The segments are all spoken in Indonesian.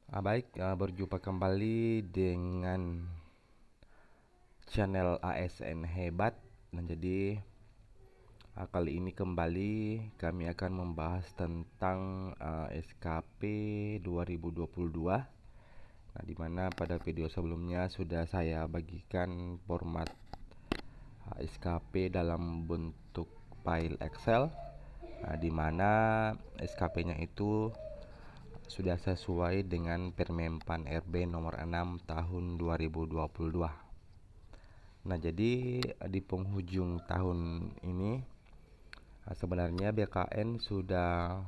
Baik, berjumpa kembali dengan channel ASN Hebat. Nah, jadi kali ini kembali kami akan membahas tentang SKP 2022. Nah, di mana pada video sebelumnya sudah saya bagikan format SKP dalam bentuk file Excel, di mana SKP-nya itu sudah sesuai dengan Permenpan RB nomor 6 tahun 2022. Nah, jadi di penghujung tahun ini sebenarnya BKN sudah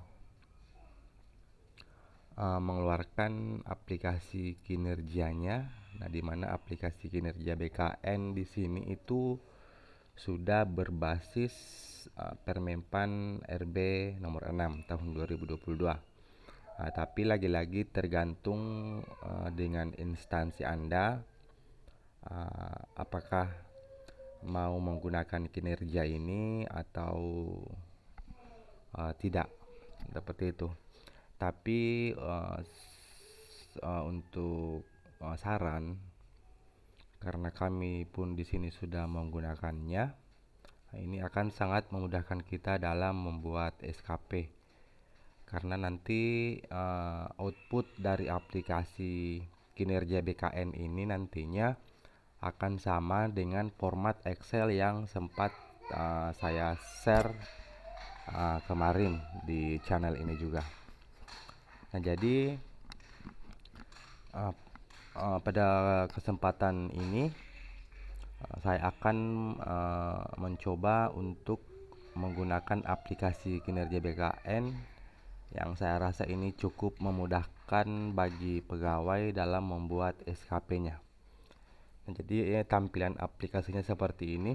mengeluarkan aplikasi kinerjanya. Nah, di mana aplikasi kinerja BKN di sini itu sudah berbasis Permenpan RB nomor 6 tahun 2022. Tapi lagi-lagi tergantung dengan instansi Anda, apakah mau menggunakan kinerja ini atau tidak, seperti itu. Tapi untuk saran, karena kami pun di sini sudah menggunakannya, ini akan sangat memudahkan kita dalam membuat SKP. Karena nanti output dari aplikasi kinerja BKN ini nantinya akan sama dengan format Excel yang sempat saya share kemarin di channel ini juga. Nah, jadi pada kesempatan ini saya akan mencoba untuk menggunakan aplikasi kinerja BKN yang saya rasa ini cukup memudahkan bagi pegawai dalam membuat SKP-nya. Nah, jadi tampilan aplikasinya seperti ini.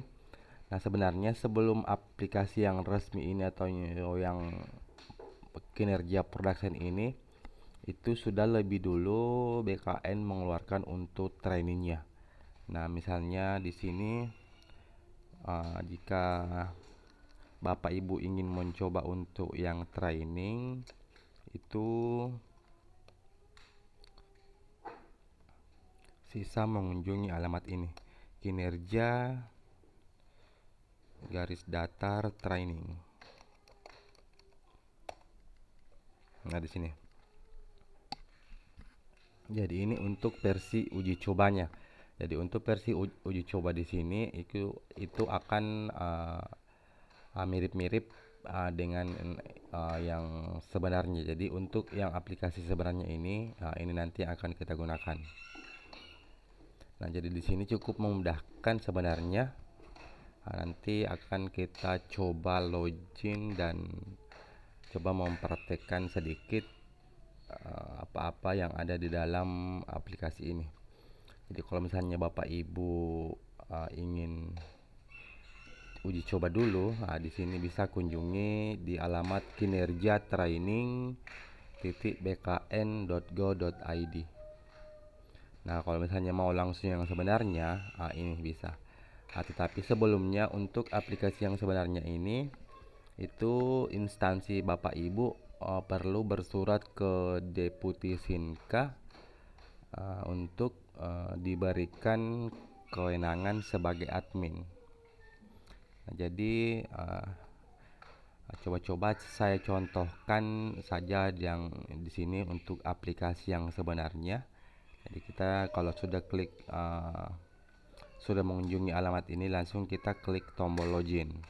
Nah, sebenarnya sebelum aplikasi yang resmi ini atau yang kinerja production ini itu sudah lebih dulu BKN mengeluarkan untuk trainingnya. Nah, misalnya di sini jika Bapak Ibu ingin mencoba untuk yang training itu sisa mengunjungi alamat ini, kinerja garis datar training. Nah, di sini. Jadi ini untuk versi uji cobanya. Jadi untuk versi uji coba di sini itu akan mirip-mirip dengan yang sebenarnya. Jadi untuk yang aplikasi sebenarnya ini nanti akan kita gunakan. Nah, jadi di sini cukup memudahkan sebenarnya. Nanti akan kita coba login dan coba mempraktekkan sedikit apa-apa yang ada di dalam aplikasi ini. Jadi kalau misalnya Bapak Ibu ingin uji coba dulu, di sini bisa kunjungi di alamat kinerja training.bkn.go.id. Nah, kalau misalnya mau langsung yang sebenarnya, ini bisa. Tetapi sebelumnya untuk aplikasi yang sebenarnya ini, itu instansi Bapak Ibu perlu bersurat ke Deputi Sinka untuk diberikan kewenangan sebagai admin. Nah, jadi coba-coba saya contohkan saja yang di sini untuk aplikasi yang sebenarnya. Jadi kita kalau sudah klik sudah mengunjungi alamat ini, langsung kita klik tombol login.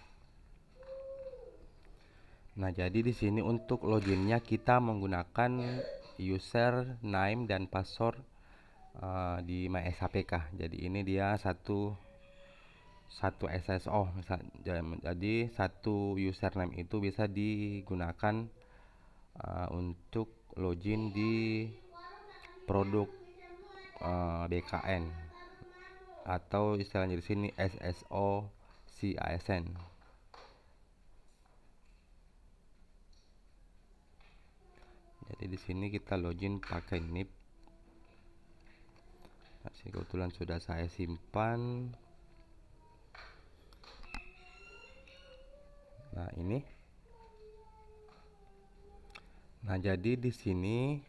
Nah, jadi di sini untuk loginnya kita menggunakan user name dan password di MySAPK. Jadi ini dia satu SSO misal. Jadi satu username itu bisa digunakan untuk login di produk BKN atau istilahnya di sini SSO CASN. Jadi di sini kita login pakai NIP. Nah, kebetulan sudah saya simpan. Nah, ini. Nah, jadi di sini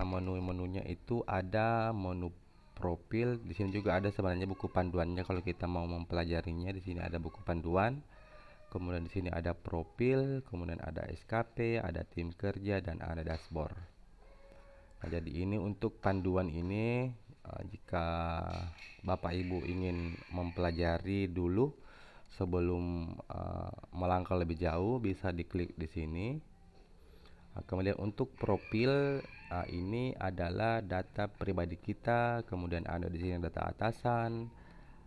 menu-menunya itu ada menu profil. Di sini juga ada sebenarnya buku panduannya kalau kita mau mempelajarinya. Di sini ada buku panduan. Kemudian di sini ada profil, kemudian ada SKP, ada tim kerja, dan ada dashboard. Nah, jadi ini untuk panduan ini, jika Bapak Ibu ingin mempelajari dulu sebelum melangkah lebih jauh, bisa diklik di sini. Kemudian untuk profil, ini adalah data pribadi kita. Kemudian ada di sini data atasan,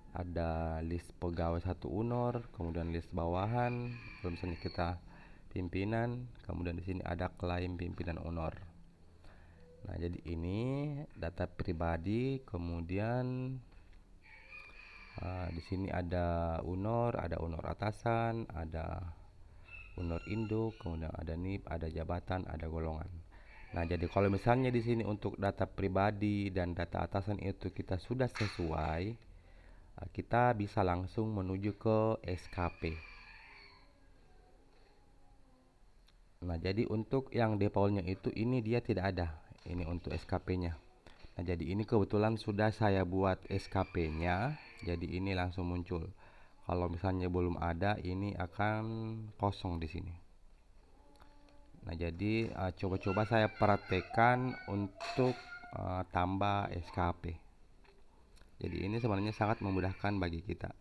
ada list pegawai satu unor, kemudian list bawahan. Kalau misalnya kita pimpinan, kemudian di sini ada klaim pimpinan unor. Nah, jadi ini data pribadi. Kemudian di sini ada unor atasan, ada unor induk, kemudian ada NIP, ada jabatan, ada golongan. Nah, jadi kalau misalnya di sini untuk data pribadi dan data atasan itu kita sudah sesuai, kita bisa langsung menuju ke SKP. Nah, jadi untuk yang defaultnya itu ini dia tidak ada. Ini untuk SKP-nya. Nah, jadi ini kebetulan sudah saya buat SKP-nya, jadi ini langsung muncul. Kalau misalnya belum ada, ini akan kosong di sini. Nah, jadi coba-coba saya praktekkan untuk tambah SKP. Jadi ini sebenarnya sangat memudahkan bagi kita.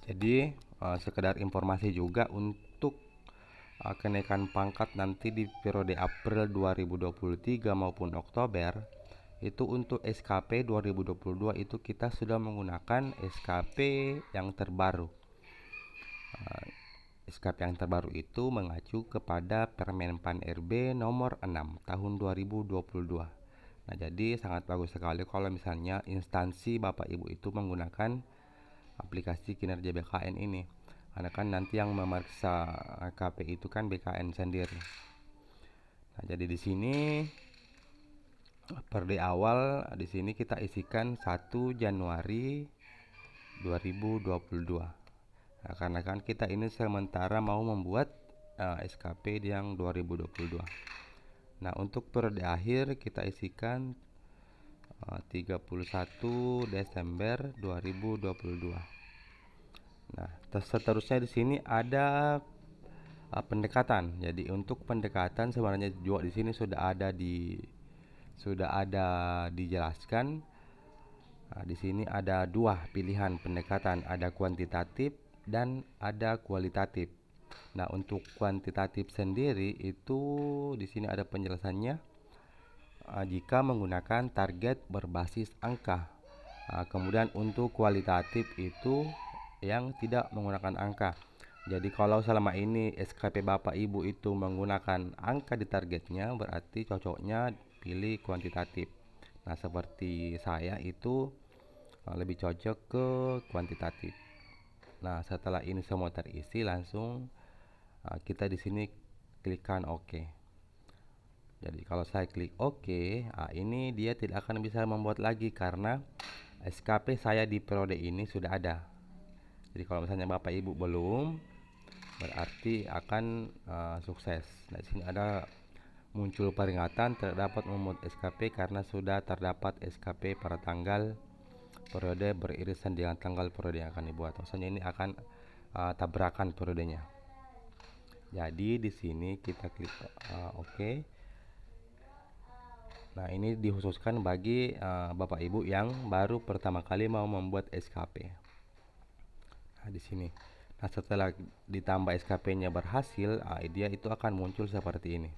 Jadi sekedar informasi juga untuk kenaikan pangkat nanti di periode April 2023 maupun Oktober, itu untuk SKP 2022 itu kita sudah menggunakan SKP yang terbaru. SKP yang terbaru itu mengacu kepada Permen Pan RB nomor 6 tahun 2022. Nah, jadi sangat bagus sekali kalau misalnya instansi Bapak Ibu itu menggunakan aplikasi kinerja BKN ini. Karena kan nanti yang memeriksa KP itu kan BKN sendiri. Nah, jadi di sini per di awal di sini kita isikan 1 Januari 2022. Nah, karena kan kita ini sementara mau membuat SKP yang 2022. Nah, untuk periode akhir kita isikan 31 Desember 2022. Nah, seterusnya di sini ada pendekatan. Jadi untuk pendekatan sebenarnya juga di sini sudah ada dijelaskan. Nah, di sini ada dua pilihan pendekatan, ada kuantitatif dan ada kualitatif. Nah, untuk kuantitatif sendiri itu di sini ada penjelasannya. Jika menggunakan target berbasis angka. Kemudian untuk kualitatif itu yang tidak menggunakan angka. Jadi kalau selama ini SKP Bapak Ibu itu menggunakan angka di targetnya, berarti cocoknya pilih kuantitatif. Nah, seperti saya itu lebih cocok ke kuantitatif. Nah, setelah ini semua terisi, langsung kita di sini klikkan OK. Jadi kalau saya klik OK, ini dia tidak akan bisa membuat lagi karena SKP saya di periode ini sudah ada. Jadi kalau misalnya Bapak Ibu belum, berarti akan sukses. Nah, di sini ada muncul peringatan terdapat membuat SKP karena sudah terdapat SKP pada tanggal periode beririsan dengan tanggal periode yang akan dibuat. Maksudnya ini akan tabrakan periodenya. Jadi di sini kita klik OK. Nah, ini dikhususkan bagi Bapak Ibu yang baru pertama kali mau membuat SKP. Nah, di sini. Nah, setelah ditambah SKP-nya berhasil, dia itu akan muncul seperti ini.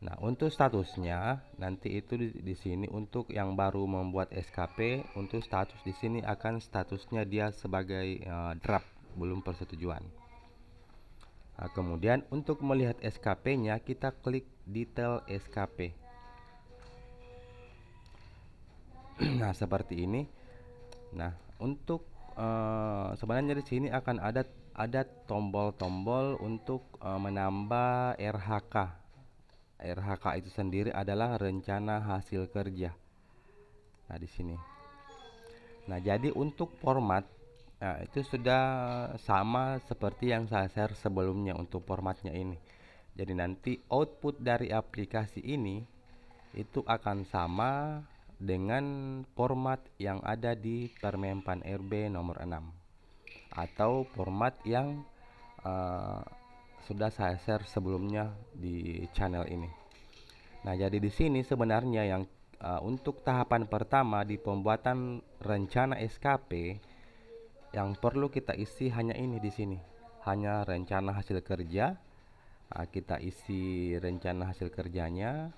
Nah, untuk statusnya nanti itu di sini untuk yang baru membuat SKP, untuk status di sini akan statusnya dia sebagai draft, belum persetujuan. Nah, kemudian untuk melihat SKP-nya kita klik detail SKP. Nah, seperti ini. Nah, untuk sebenarnya di sini akan ada tombol-tombol untuk menambah RHK. RHK itu sendiri adalah rencana hasil kerja. Nah, di sini. Nah, jadi untuk format itu sudah sama seperti yang saya share sebelumnya untuk formatnya ini. Jadi nanti output dari aplikasi ini itu akan sama dengan format yang ada di Permenpan RB nomor 6 atau format yang uh, sudah saya share sebelumnya di channel ini. Nah, jadi di sini sebenarnya yang untuk tahapan pertama di pembuatan rencana SKP yang perlu kita isi hanya ini di sini. Hanya rencana hasil kerja. Kita isi rencana hasil kerjanya.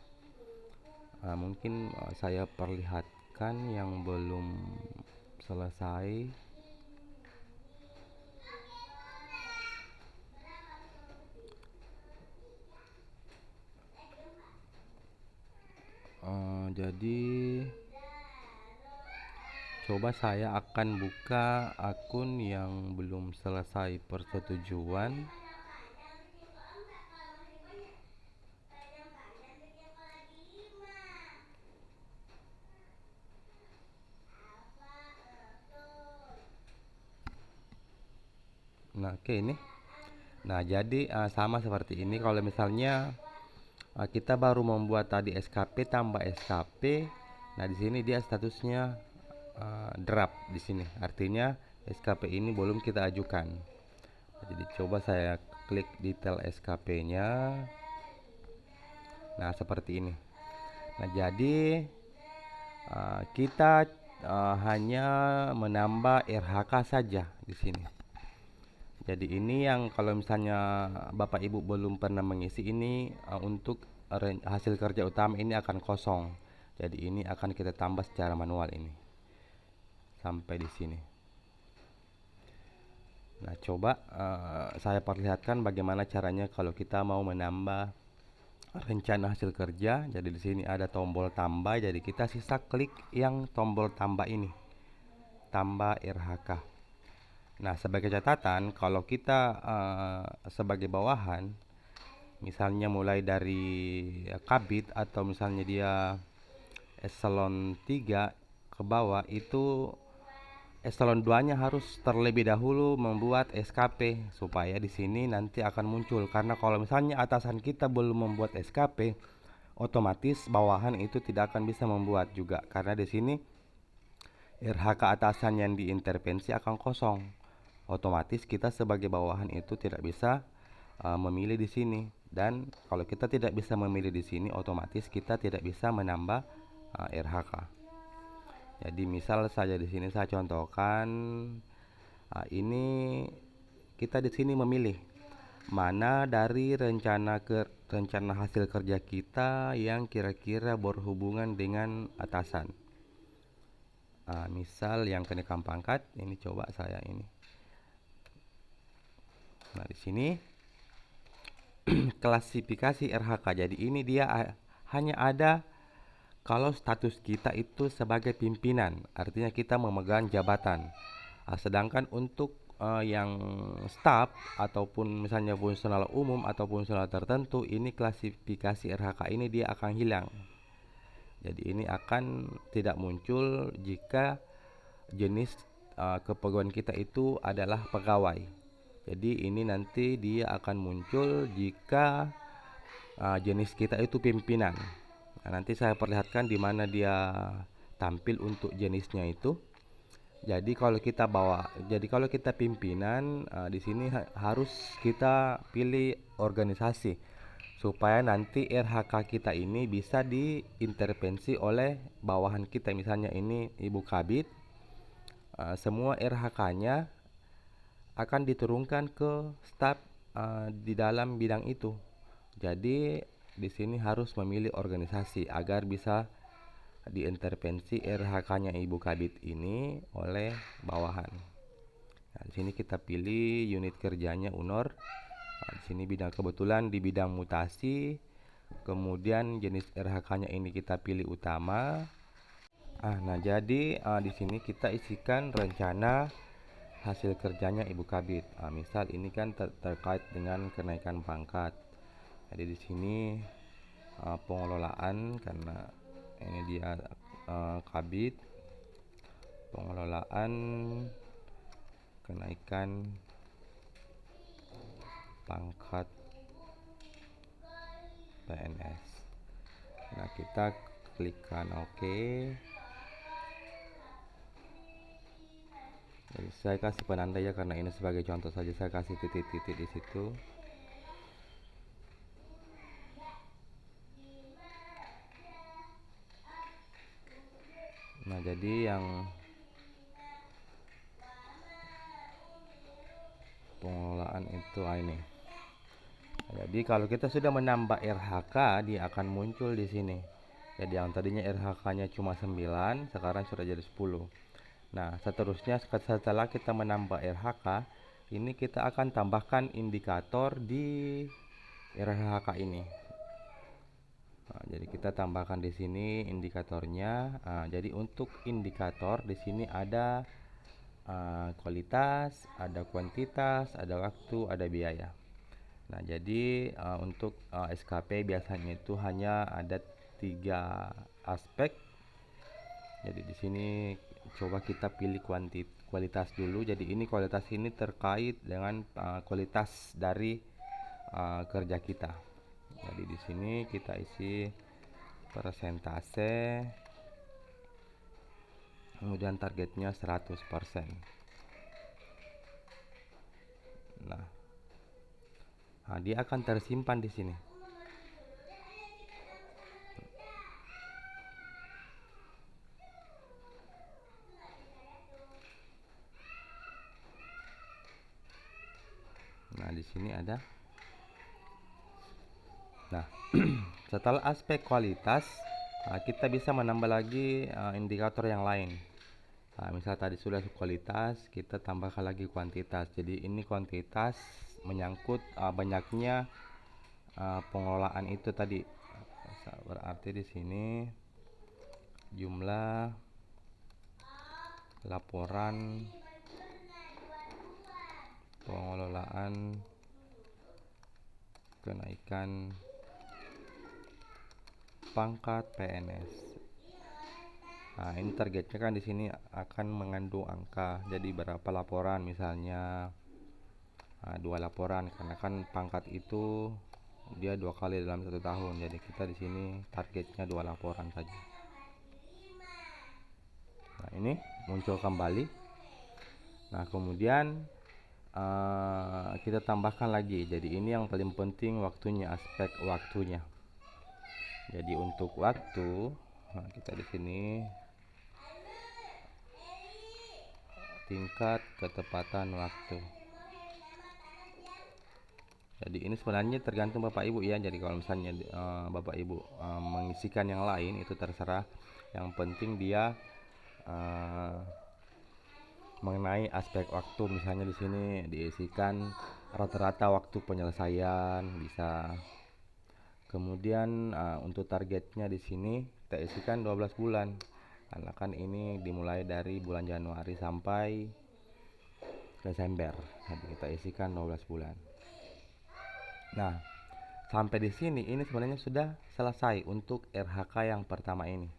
Mungkin saya perlihatkan yang belum selesai. Jadi coba saya akan buka akun yang belum selesai persetujuan. Nah, oke ini. Nah, jadi sama seperti ini. Kalau misalnya kita baru membuat tadi SKP tambah SKP, nah di sini dia statusnya draft di sini. Artinya SKP ini belum kita ajukan. Jadi coba saya klik detail SKP-nya. Nah, seperti ini. Nah, jadi kita hanya menambah RHK saja di sini. Jadi ini yang kalau misalnya Bapak Ibu belum pernah mengisi ini untuk hasil kerja utama ini akan kosong. Jadi ini akan kita tambah secara manual ini. Sampai di sini. Nah, coba saya perlihatkan bagaimana caranya kalau kita mau menambah rencana hasil kerja. Jadi di sini ada tombol tambah, jadi kita sisa klik yang tombol tambah ini. Tambah RHK. Nah, sebagai catatan, kalau kita sebagai bawahan, misalnya mulai dari kabit atau misalnya dia eselon 3 ke bawah, itu eselon 2-nya harus terlebih dahulu membuat SKP supaya di sini nanti akan muncul. Karena kalau misalnya atasan kita belum membuat SKP, otomatis bawahan itu tidak akan bisa membuat juga. Karena di sini RHK atasan yang diintervensi akan kosong. Otomatis kita sebagai bawahan itu tidak bisa memilih di sini. Dan kalau kita tidak bisa memilih di sini, otomatis kita tidak bisa menambah RHK. Jadi misal saja di sini saya contohkan, ini kita di sini memilih mana dari rencana hasil kerja kita yang kira-kira berhubungan dengan atasan. Misal yang kenaikan pangkat, ini coba saya ini. Nah, di sini klasifikasi RHK. Jadi ini dia hanya ada kalau status kita itu sebagai pimpinan, artinya kita memegang jabatan. Sedangkan untuk yang staf ataupun misalnya fungsional umum atau fungsional tertentu, ini klasifikasi RHK ini dia akan hilang. Jadi ini akan tidak muncul jika jenis kepegawaian kita itu adalah pegawai. Jadi ini nanti dia akan muncul jika jenis kita itu pimpinan. Nah, nanti saya perlihatkan di mana dia tampil untuk jenisnya itu. Jadi kalau kita pimpinan, di sini harus kita pilih organisasi supaya nanti RHK kita ini bisa diintervensi oleh bawahan kita. Misalnya ini Ibu Kabit, semua RHK-nya akan diturunkan ke staf di dalam bidang itu. Jadi di sini harus memilih organisasi agar bisa diintervensi RHK-nya Ibu Kabit ini oleh bawahan. Nah, di sini kita pilih unit kerjanya UNOR. Nah, di sini kebetulan di bidang mutasi. Kemudian jenis RHK-nya ini kita pilih utama. Nah, jadi di sini kita isikan rencana hasil kerjanya Ibu Kabit. Misal ini kan terkait dengan kenaikan pangkat. Jadi di sini pengelolaan, karena ini dia Kabit, pengelolaan kenaikan pangkat PNS. Nah, kita klikkan OK. Jadi saya kasih penanda ya, karena ini sebagai contoh saja, saya kasih titik-titik di situ. Nah, jadi yang pengelolaan itu ini. Jadi kalau kita sudah menambah RHK, dia akan muncul di sini. Jadi yang tadinya RHK-nya cuma 9, sekarang sudah jadi 10. Nah, seterusnya setelah kita menambah RHK, ini kita akan tambahkan indikator di RHK ini. Nah, jadi kita tambahkan di sini indikatornya. Nah, jadi untuk indikator di sini ada kualitas, ada kuantitas, ada waktu, ada biaya. Nah, jadi untuk SKP biasanya itu hanya ada 3 aspek. Jadi di sini coba kita pilih kualitas dulu. Jadi ini kualitas ini terkait dengan kualitas dari kerja kita. Jadi di sini kita isi persentase, kemudian targetnya 100%. Nah, dia akan tersimpan di sini. Nah, di sini ada. Nah, setelah aspek kualitas, kita bisa menambah lagi indikator yang lain. Misal tadi sudah kualitas, kita tambahkan lagi kuantitas. Jadi ini kuantitas menyangkut banyaknya pengelolaan itu tadi. Berarti di sini jumlah laporan pengelolaan kenaikan pangkat PNS. Nah, ini targetnya kan di sini akan mengandung angka. Jadi berapa laporan, misalnya 2 laporan, karena kan pangkat itu dia 2 kali dalam 1 tahun. Jadi kita di sini targetnya 2 laporan saja. Nah, ini muncul kembali. Nah, kemudian kita tambahkan lagi. Jadi ini yang paling penting, waktunya, aspek waktunya. Jadi untuk waktu, kita di sini tingkat ketepatan waktu. Jadi ini sebenarnya tergantung Bapak Ibu ya. Jadi kalau misalnya Bapak Ibu mengisikan yang lain, itu terserah. Yang penting dia mengenai aspek waktu. Misalnya di sini diisikan rata-rata waktu penyelesaian bisa. Kemudian untuk targetnya di sini kita isikan 12 bulan. Karena kan ini dimulai dari bulan Januari sampai Desember. Jadi kita isikan 12 bulan. Nah, sampai di sini ini sebenarnya sudah selesai untuk RHK yang pertama ini.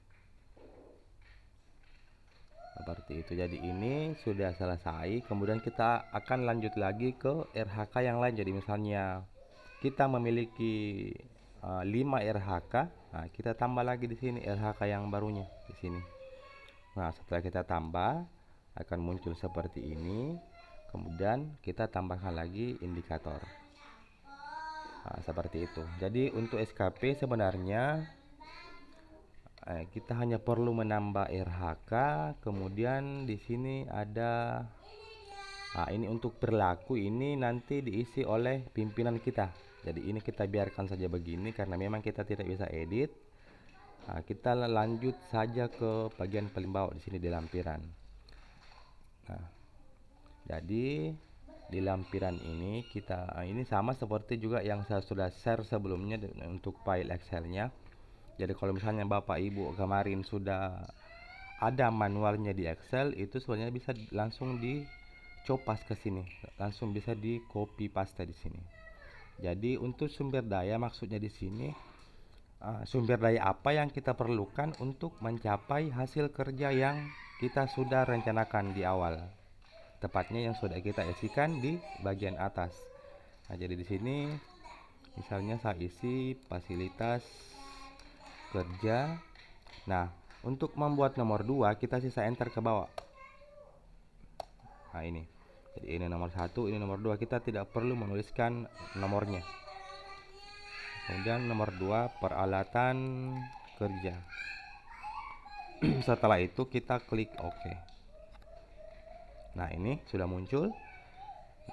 Seperti itu. Jadi ini sudah selesai. Kemudian kita akan lanjut lagi ke RHK yang lain. Jadi misalnya kita memiliki 5 RHK, nah kita tambah lagi di sini RHK yang barunya di sini. Nah, setelah kita tambah akan muncul seperti ini. Kemudian kita tambahkan lagi indikator. Nah, seperti itu. Jadi untuk SKP sebenarnya kita hanya perlu menambah RHK. Kemudian di sini ada ini untuk berlaku, ini nanti diisi oleh pimpinan kita. Jadi ini kita biarkan saja begini karena memang kita tidak bisa edit. Kita lanjut saja ke bagian paling bawah di sini di lampiran. Nah, jadi di lampiran ini kita ini sama seperti juga yang saya sudah share sebelumnya untuk file Excelnya. Jadi kalau misalnya Bapak Ibu kemarin sudah ada manualnya di Excel, itu sebenarnya bisa langsung dicopas ke sini, langsung bisa di copy paste di sini. Jadi untuk sumber daya, maksudnya di sini sumber daya apa yang kita perlukan untuk mencapai hasil kerja yang kita sudah rencanakan di awal, tepatnya yang sudah kita isikan di bagian atas. Nah, jadi di sini Misalnya saya isi fasilitas kerja. Nah, untuk membuat nomor 2 kita sisa enter ke bawah. Nah, ini. Jadi ini nomor 1, ini nomor 2. Kita tidak perlu menuliskan nomornya. Kemudian nomor 2 peralatan kerja. Setelah itu kita klik OK. Nah, ini sudah muncul.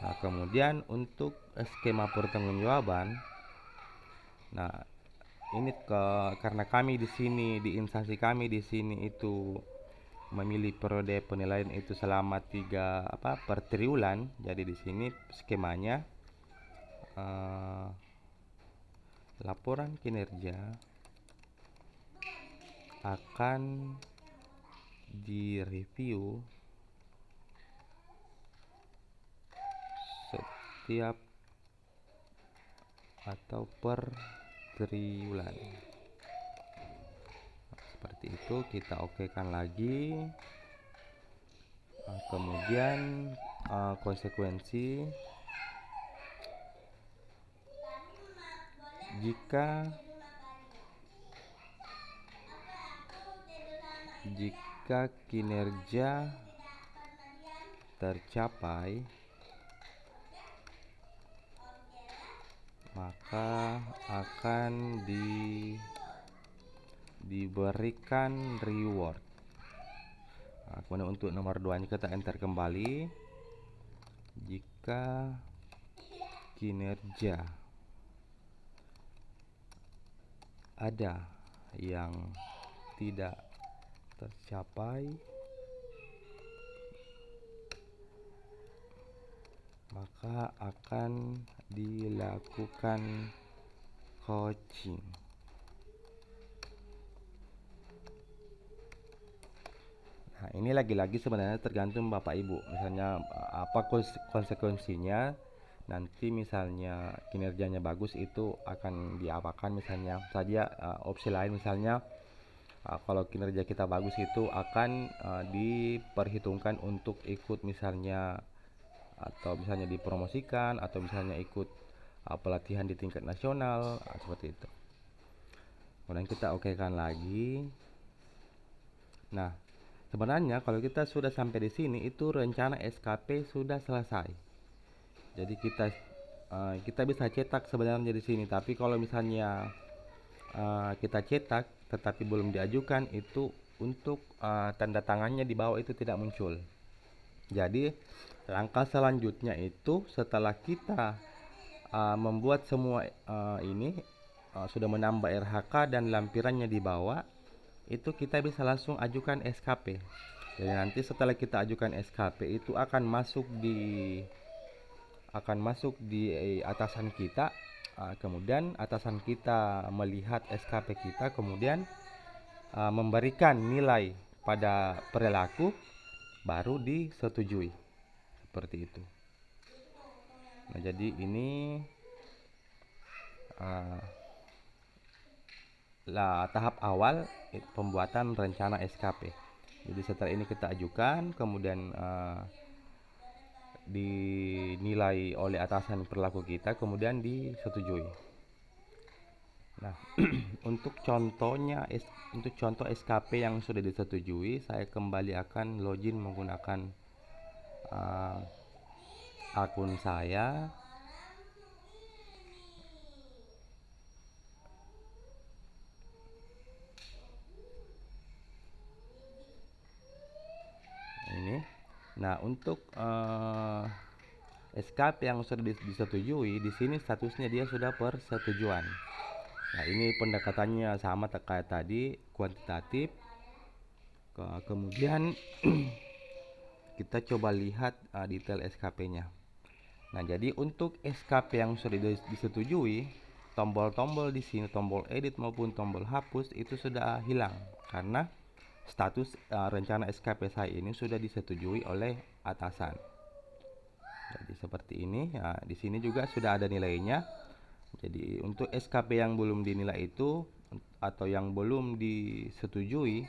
Nah, kemudian untuk skema pertanggungjawaban. Nah, ini karena kami di sini di instansi kami di sini itu memilih periode penilaian itu selama 3 per triwulan. Jadi di sini skemanya laporan kinerja akan direview setiap atau per triwulan. Seperti itu, kita okekan lagi. Kemudian konsekuensi jika kinerja tercapai, maka akan diberikan reward. Nah, kemudian untuk nomor 2 nya kita enter kembali. Jika kinerja ada yang tidak tercapai, maka akan dilakukan coaching. Nah, ini lagi-lagi sebenarnya tergantung Bapak Ibu. Misalnya apa konsekuensinya, nanti misalnya kinerjanya bagus itu akan diapakan. Misalnya saja opsi lain, misalnya kalau kinerja kita bagus itu akan diperhitungkan untuk ikut misalnya, atau misalnya dipromosikan, atau misalnya ikut pelatihan di tingkat nasional, seperti itu. Kemudian kita okekan lagi. Nah, sebenarnya kalau kita sudah sampai di sini itu rencana SKP sudah selesai. Jadi kita bisa cetak sebenarnya di sini. Tapi kalau misalnya kita cetak tetapi belum diajukan, itu untuk tanda tangannya di bawah itu tidak muncul. Jadi langkah selanjutnya itu setelah kita membuat semua ini sudah menambah RHK dan lampirannya di bawah, itu kita bisa langsung ajukan SKP. Jadi nanti setelah kita ajukan SKP itu akan masuk di atasan kita. Kemudian atasan kita melihat SKP kita, kemudian memberikan nilai pada perilaku, baru disetujui. Seperti itu. Nah, jadi ini tahap awal pembuatan rencana SKP. Jadi setelah ini kita ajukan, kemudian dinilai oleh atasan perilaku kita, kemudian disetujui. Nah, untuk contoh SKP yang sudah disetujui, saya kembali akan login menggunakan akun saya. Ini. Nah, untuk SKP yang sudah disetujui, di sini statusnya dia sudah persetujuan. Nah, ini pendekatannya sama kayak tadi, kuantitatif. Kemudian kita coba lihat detail SKP-nya. Nah, jadi untuk SKP yang sudah disetujui, tombol-tombol di sini, tombol edit maupun tombol hapus itu sudah hilang karena status rencana SKP saya ini sudah disetujui oleh atasan. Jadi seperti ini. Nah, di sini juga sudah ada nilainya. Jadi untuk SKP yang belum dinilai itu atau yang belum disetujui,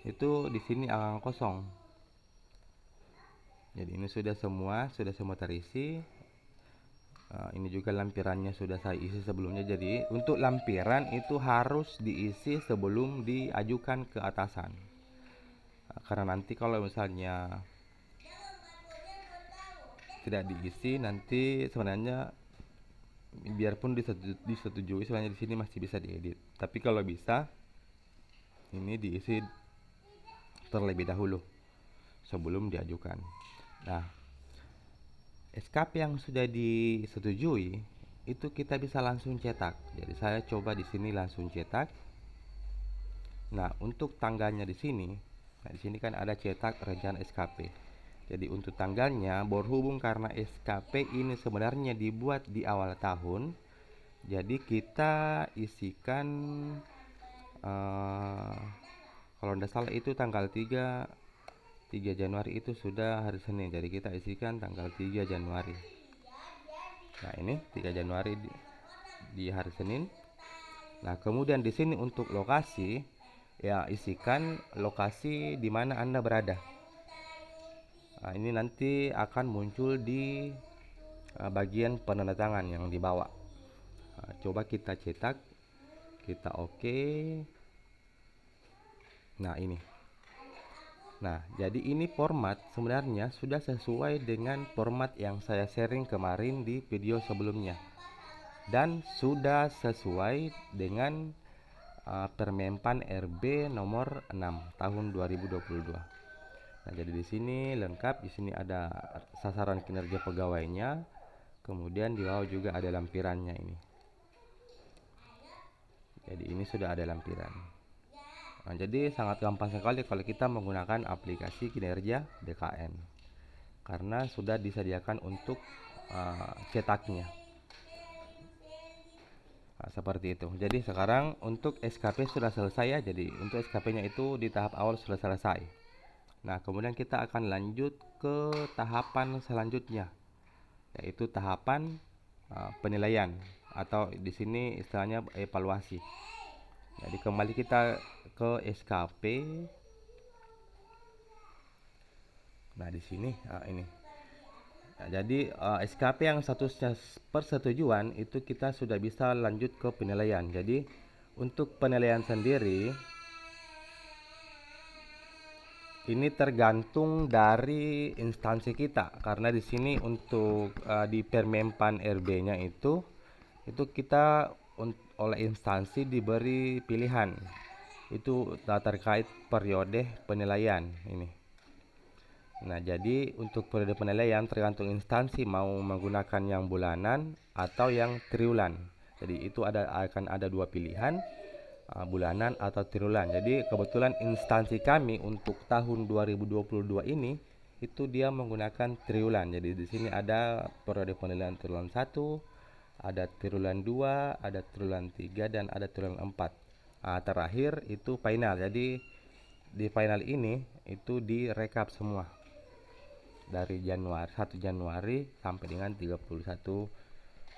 itu di sini akan kosong. Jadi ini sudah semua terisi. Ini juga lampirannya sudah saya isi sebelumnya. Jadi untuk lampiran itu harus diisi sebelum diajukan ke atasan. Karena nanti kalau misalnya tidak diisi, nanti sebenarnya biarpun disetujui sebenarnya di sini masih bisa diedit. Tapi kalau bisa ini diisi terlebih dahulu sebelum diajukan. Nah, SKP yang sudah disetujui itu kita bisa langsung cetak. Jadi saya coba di sini langsung cetak. Nah, untuk tanggalnya di sini, nah di sini kan ada cetak rencana SKP. Jadi untuk tanggalnya berhubung karena SKP ini sebenarnya dibuat di awal tahun, jadi kita isikan kalau tidak salah itu tanggal 3 Januari itu sudah hari Senin. Jadi kita isikan tanggal 3 Januari. Nah, ini 3 Januari di hari Senin. Nah, kemudian di sini untuk lokasi, ya isikan lokasi di mana Anda berada. Nah, ini nanti akan muncul di bagian penandatangan yang di bawah. Nah, coba kita cetak, kita oke. Nah, ini. Nah, jadi ini format sebenarnya sudah sesuai dengan format yang saya sharing kemarin di video sebelumnya. Dan sudah sesuai dengan Permenpan RB nomor 6 tahun 2022. Nah, jadi di sini lengkap, di sini ada sasaran kinerja pegawainya. Kemudian di bawah juga ada lampirannya ini. Jadi ini sudah ada lampiran. Nah, jadi sangat gampang sekali kalau kita menggunakan aplikasi kinerja BKN. Karena sudah disediakan untuk cetaknya. Nah, seperti itu. Jadi sekarang untuk SKP sudah selesai ya. Jadi untuk SKP-nya itu di tahap awal sudah selesai. Nah, kemudian kita akan lanjut ke tahapan selanjutnya, yaitu tahapan penilaian atau di sini istilahnya evaluasi. Jadi kembali kita ke SKP. Nah, di sini ini. Nah, jadi SKP yang statusnya persetujuan itu kita sudah bisa lanjut ke penilaian. Jadi untuk penilaian sendiri ini tergantung dari instansi kita, karena di sini untuk di Permenpan RB-nya itu kita oleh instansi diberi pilihan itu terkait periode penilaian ini. Nah, jadi untuk periode penilaian tergantung instansi mau menggunakan yang bulanan atau yang triwulan. Jadi itu akan ada dua pilihan, bulanan atau triwulan. Jadi kebetulan instansi kami untuk tahun 2022 ini itu dia menggunakan triwulan. Jadi di sini ada periode penilaian triwulan 1, ada triwulan 2, ada triwulan 3 dan ada triwulan 4. Terakhir itu final. Jadi di final ini itu direkap semua dari 1 Januari sampai dengan 31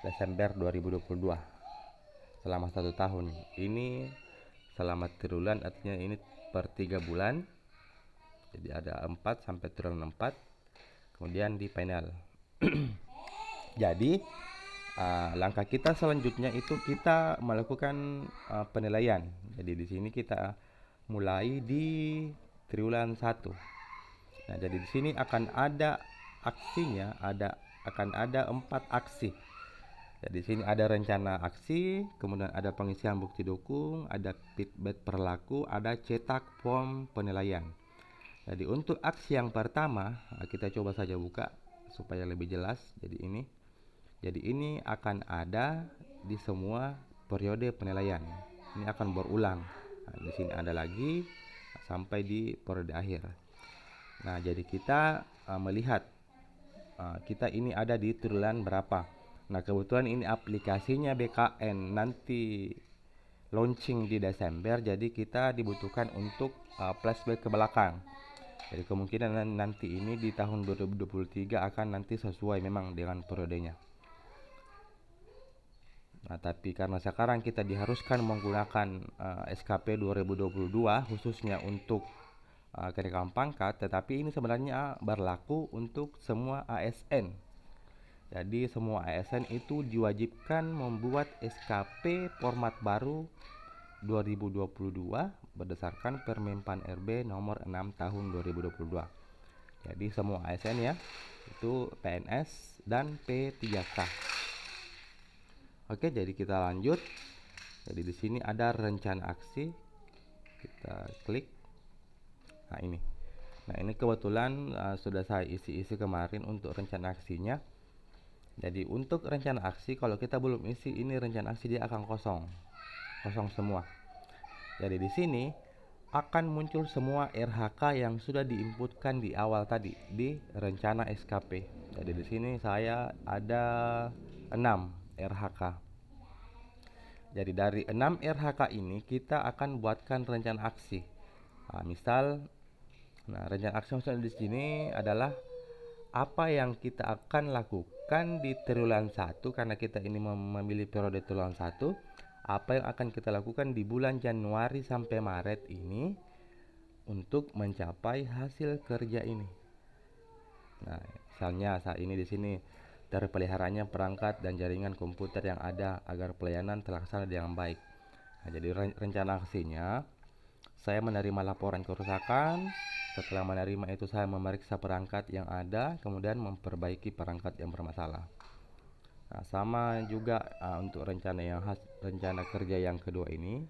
Desember 2022 selama 1 tahun. Ini selama triwulan artinya ini per 3 bulan. Jadi ada 4 sampai triwulan 4. Kemudian di final. Jadi langkah kita selanjutnya itu kita melakukan penilaian. Jadi di sini kita mulai di triwulan 1. Nah, jadi di sini akan ada aksinya, akan ada 4 aksi. Jadi di sini ada rencana aksi, kemudian ada pengisian bukti dukung, ada feedback perilaku, ada cetak form penilaian. Jadi untuk aksi yang pertama, kita coba saja buka supaya lebih jelas. Jadi ini akan ada di semua periode penilaian. Ini akan berulang. Nah, di sini ada lagi sampai di periode akhir. Nah, jadi kita melihat kita ini ada di triwulan berapa. Nah, kebetulan ini aplikasinya BKN nanti launching di Desember, jadi kita dibutuhkan untuk flashback ke belakang. Jadi kemungkinan nanti ini di tahun 2023 akan nanti sesuai memang dengan periodenya. Nah, tapi karena sekarang kita diharuskan menggunakan SKP 2022 khususnya untuk kenaikan pangkat, tetapi ini sebenarnya berlaku untuk semua ASN. Jadi semua ASN itu diwajibkan membuat SKP format baru 2022 berdasarkan Permenpan RB nomor 6 tahun 2022. Jadi semua ASN ya, itu PNS dan P3K. Oke, jadi kita lanjut. Jadi di sini ada rencana aksi. Kita klik. Nah, ini. Nah, ini kebetulan sudah saya isi-isi kemarin untuk rencana aksinya. Jadi untuk rencana aksi, kalau kita belum isi ini rencana aksi, dia akan kosong. Kosong semua. Jadi di sini akan muncul semua RHK yang sudah diinputkan di awal tadi di rencana SKP. Jadi di sini saya ada 6 RHK. Jadi dari 6 RHK ini kita akan buatkan rencana aksi. Rencana aksi maksudnya di sini adalah apa yang kita akan lakukan di triwulan 1, karena kita ini memilih periode triwulan 1. Apa yang akan kita lakukan di bulan Januari sampai Maret ini untuk mencapai hasil kerja ini. Nah, misalnya saat ini di sini terpeliharanya perangkat dan jaringan komputer yang ada agar pelayanan terlaksana dengan baik. Nah, jadi rencana aksinya, saya menerima laporan kerusakan. Setelah menerima itu saya memeriksa perangkat yang ada, kemudian memperbaiki perangkat yang bermasalah. Nah, sama juga untuk rencana kerja yang kedua ini,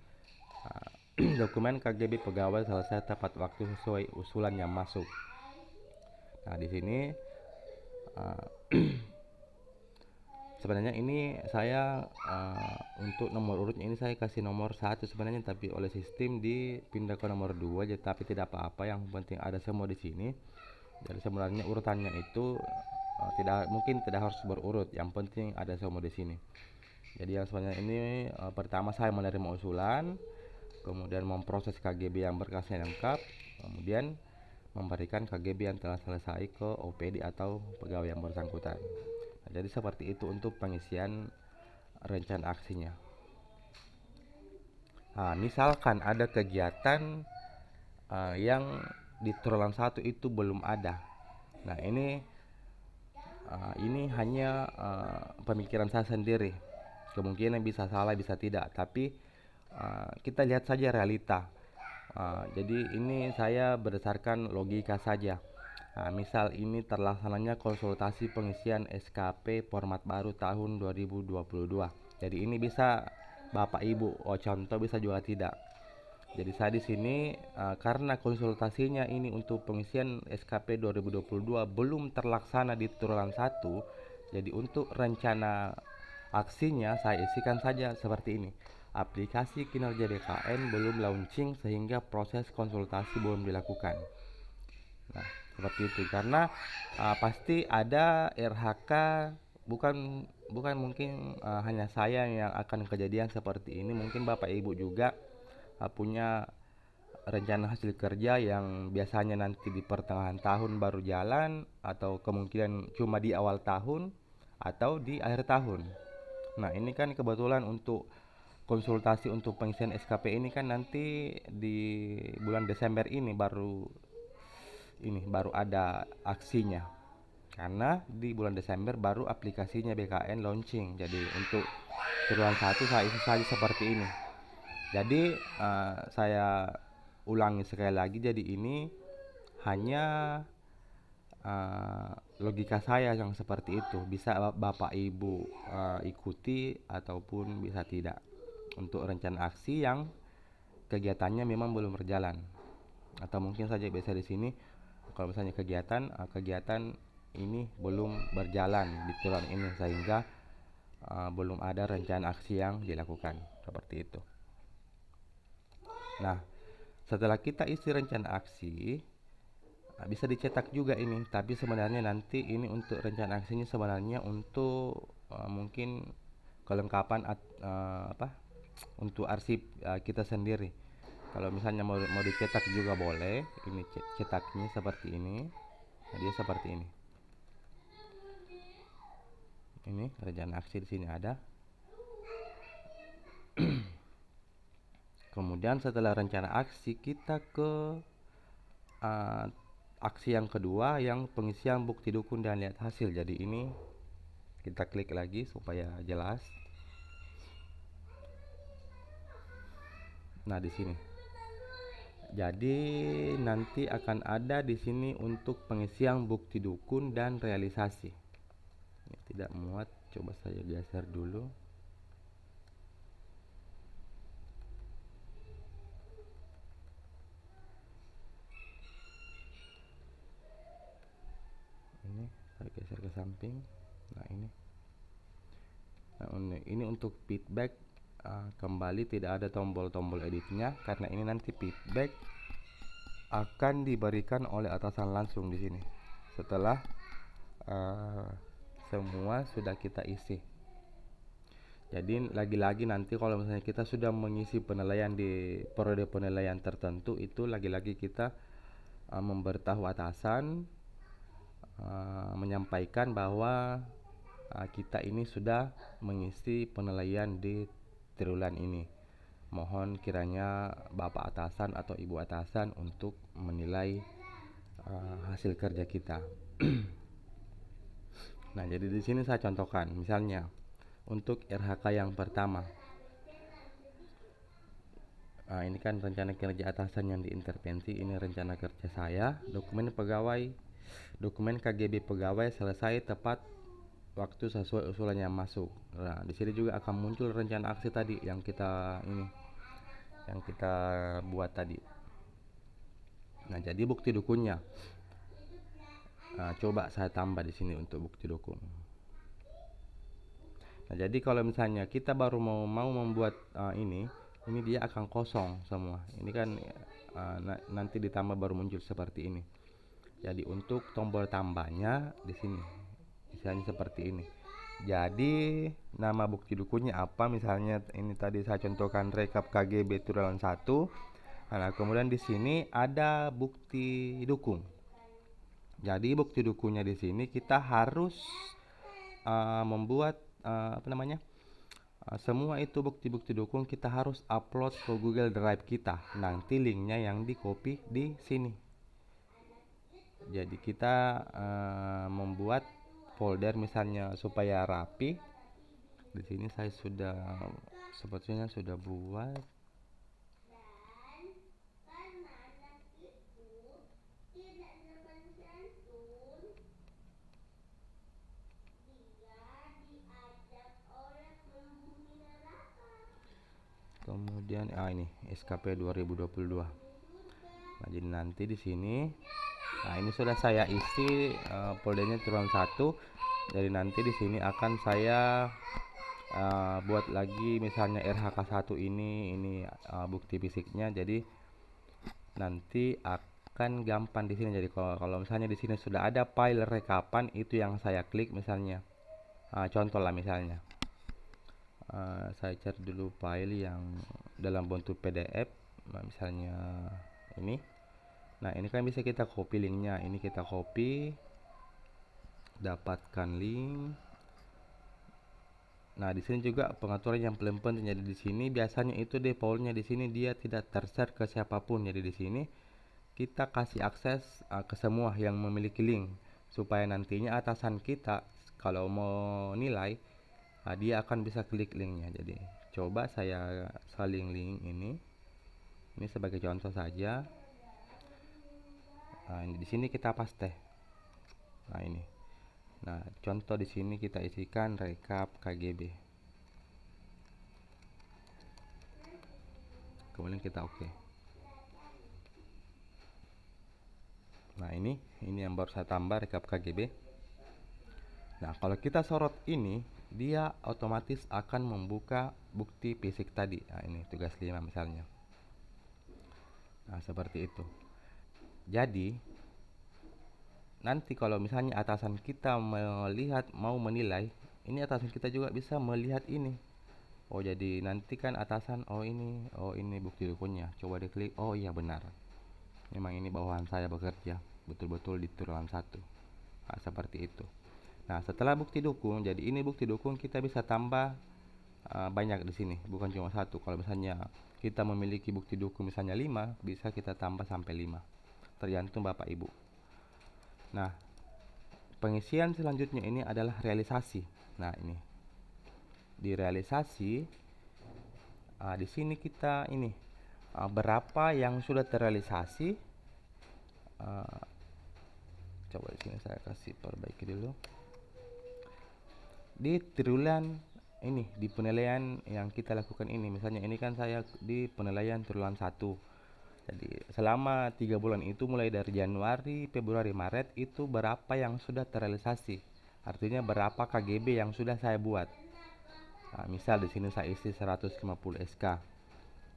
dokumen KGB pegawai selesai tepat waktu sesuai usulan yang masuk. Nah, di sini sebenarnya ini saya untuk nomor urutnya ini saya kasih nomor 1 sebenarnya, tapi oleh sistem dipindah ke nomor 2 aja, tapi tidak apa-apa, yang penting ada semua di sini. Jadi sebenarnya urutannya itu tidak harus berurut, yang penting ada semua di sini. Jadi yang sebenarnya ini pertama saya menerima usulan, kemudian memproses KGB yang berkasnya lengkap, kemudian memberikan KGB yang telah selesai ke OPD atau pegawai yang bersangkutan. Nah, jadi seperti itu untuk pengisian rencana aksinya. Nah, misalkan ada kegiatan yang di triwulan 1 itu belum ada. Nah, ini hanya pemikiran saya sendiri. Kemungkinan bisa salah, bisa tidak, tapi kita lihat saja realita. Jadi ini saya berdasarkan logika saja. Misal ini terlaksananya konsultasi pengisian SKP format baru tahun 2022. Jadi ini bisa Bapak Ibu, contoh bisa juga tidak. Jadi saya di sini karena konsultasinya ini untuk pengisian SKP 2022 belum terlaksana di triwulan 1. Jadi untuk rencana aksinya saya isikan saja seperti ini. Aplikasi kinerja BKN belum launching sehingga proses konsultasi belum dilakukan. Nah, seperti itu, karena pasti ada RHK, bukan mungkin hanya saya yang akan kejadian seperti ini, mungkin Bapak Ibu juga punya rencana hasil kerja yang biasanya nanti di pertengahan tahun baru jalan, atau kemungkinan cuma di awal tahun atau di akhir tahun. Nah, ini kan kebetulan untuk konsultasi untuk pengisian SKP ini kan nanti di bulan Desember ini baru ada aksinya, karena di bulan Desember baru aplikasinya BKN launching. Jadi untuk triwulan 1 saya isi saja seperti ini. Jadi saya ulangi sekali lagi, jadi ini hanya logika saya yang seperti itu. Bisa Bapak Ibu ikuti ataupun bisa tidak untuk rencana aksi yang kegiatannya memang belum berjalan. Atau mungkin saja biasa di sini kalau misalnya kegiatan ini belum berjalan di triwulan ini, sehingga belum ada rencana aksi yang dilakukan seperti itu. Nah, setelah kita isi rencana aksi, bisa dicetak juga ini, tapi sebenarnya nanti ini untuk rencana aksinya sebenarnya untuk mungkin kelengkapan untuk arsip kita sendiri. Kalau misalnya mau dicetak juga boleh. Ini cetaknya seperti ini. Nah, dia seperti ini. Ini rencana aksi di sini ada. Kemudian setelah rencana aksi kita ke aksi yang kedua, yang pengisian bukti dukun dan lihat hasil. Jadi ini kita klik lagi supaya jelas. Nah, di sini. Jadi nanti akan ada di sini untuk pengisian bukti dukun dan realisasi. Ini tidak muat, coba saya geser dulu. Ini saya geser ke samping. Nah, ini. Nah, ini untuk feedback. Kembali tidak ada tombol-tombol editnya karena ini nanti feedback akan diberikan oleh atasan langsung di sini setelah semua sudah kita isi. Jadi lagi-lagi nanti kalau misalnya kita sudah mengisi penilaian di periode penilaian tertentu, itu lagi-lagi kita memberitahu atasan, menyampaikan bahwa kita ini sudah mengisi penilaian di triwulan ini. Mohon kiranya Bapak atasan atau Ibu atasan untuk menilai hasil kerja kita. Nah, jadi di sini saya contohkan, misalnya untuk RHK yang pertama. Ini kan rencana kerja atasan yang diintervensi, ini rencana kerja saya. Dokumen pegawai, dokumen KGB pegawai selesai tepat waktu sesuai usulan yang masuk. Nah, di sini juga akan muncul rencana aksi tadi yang kita buat tadi. Nah, jadi bukti dukunnya. Coba saya tambah di sini untuk bukti dukun. Nah, jadi kalau misalnya kita baru mau membuat ini dia akan kosong semua. Ini kan nanti ditambah baru muncul seperti ini. Jadi untuk tombol tambahnya di sini, misalnya seperti ini. Jadi nama bukti dukunnya apa? Misalnya ini tadi saya contohkan rekap KGB triwulan 1. Nah, kemudian di sini ada bukti dukung. Jadi bukti dukunnya di sini kita harus membuat semua itu bukti-bukti dukung kita harus upload ke Google Drive kita. Nanti linknya yang di copy di sini. Jadi kita membuat folder misalnya supaya rapi. Di sini saya sebetulnya sudah buat. Kemudian ini SKP 2022. Nah, jadi nanti di sini ini sudah saya isi foldernya triwulan 1. Jadi nanti di sini akan saya buat lagi misalnya RHK 1 ini bukti fisiknya. Jadi nanti akan gampang di sini. Jadi kalau misalnya di sini sudah ada file rekapan, itu yang saya klik misalnya. Contoh lah misalnya. Saya cari dulu file yang dalam bentuk PDF, misalnya ini. Nah, ini kan bisa kita copy linknya. Ini kita copy, dapatkan link. Nah, di sini juga pengaturan yang paling penting. Jadi di sini biasanya itu defaultnya di sini dia tidak tershare ke siapapun. Jadi di sini kita kasih akses ke semua yang memiliki link supaya nantinya atasan kita kalau mau nilai dia akan bisa klik linknya. Jadi coba saya saling link ini sebagai contoh saja. Ini di sini kita paste. Nah, ini. Nah, contoh di sini kita isikan rekap KGB. Kemudian kita oke. Nah, ini yang baru saya tambah rekap KGB. Nah, kalau kita sorot ini, dia otomatis akan membuka bukti fisik tadi. Nah, ini tugas 5 misalnya. Nah, seperti itu. Jadi nanti kalau misalnya atasan kita mau menilai, ini atasan kita juga bisa melihat ini. Oh, jadi nanti kan atasan ini bukti dukunnya. Coba diklik. Oh iya, benar. Memang ini bawahan saya bekerja betul-betul di triwulan 1. Nah, seperti itu. Nah, setelah bukti dukung, jadi ini bukti dukung kita bisa tambah banyak di sini, bukan cuma satu. Kalau misalnya kita memiliki bukti dukung misalnya 5, bisa kita tambah sampai 5. Tergantung Bapak Ibu. Nah, pengisian selanjutnya ini adalah realisasi. Nah, ini di realisasi. Di sini kita ini berapa yang sudah terrealisasi. Uh, Coba di sini saya kasih perbaiki dulu. Di triwulan ini, di penilaian yang kita lakukan ini, misalnya ini kan saya di penilaian triwulan 1. Jadi selama 3 bulan itu mulai dari Januari, Februari, Maret itu berapa yang sudah terrealisasi. Artinya berapa KGB yang sudah saya buat. Nah, misal di sini saya isi 150 SK.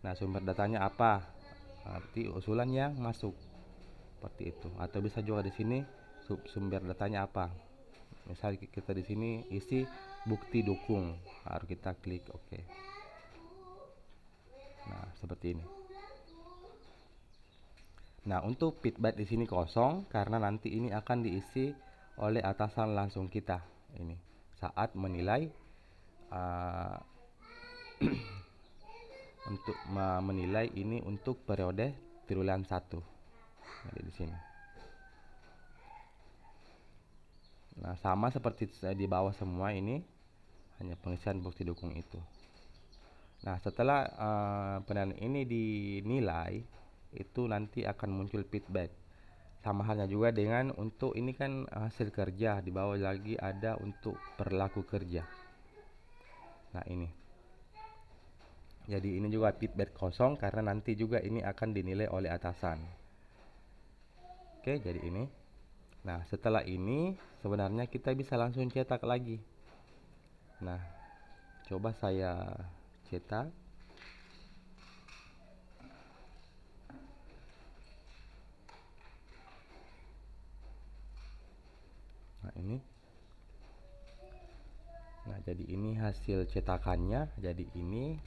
Nah, sumber datanya apa? Arti usulan yang masuk. Seperti itu. Atau bisa juga di sini sumber datanya apa. Misal kita di sini isi bukti dukung. Harus kita klik OK. Nah, seperti ini. Nah, untuk feedback di sini kosong karena nanti ini akan diisi oleh atasan langsung kita ini saat menilai untuk menilai ini untuk periode triwulan 1. Ada di sini. Nah, sama seperti di bawah semua ini, hanya pengisian bukti dukung itu. Nah, setelah penilaian ini dinilai, itu nanti akan muncul feedback. Sama halnya juga dengan untuk ini kan hasil kerja, di bawah lagi ada untuk perilaku kerja. Nah, ini. Jadi ini juga feedback kosong karena nanti juga ini akan dinilai oleh atasan. Oke, jadi ini. Nah, setelah ini sebenarnya kita bisa langsung cetak lagi. Nah, coba saya cetak. Nah, ini. Nah, jadi ini hasil cetakannya. Jadi ini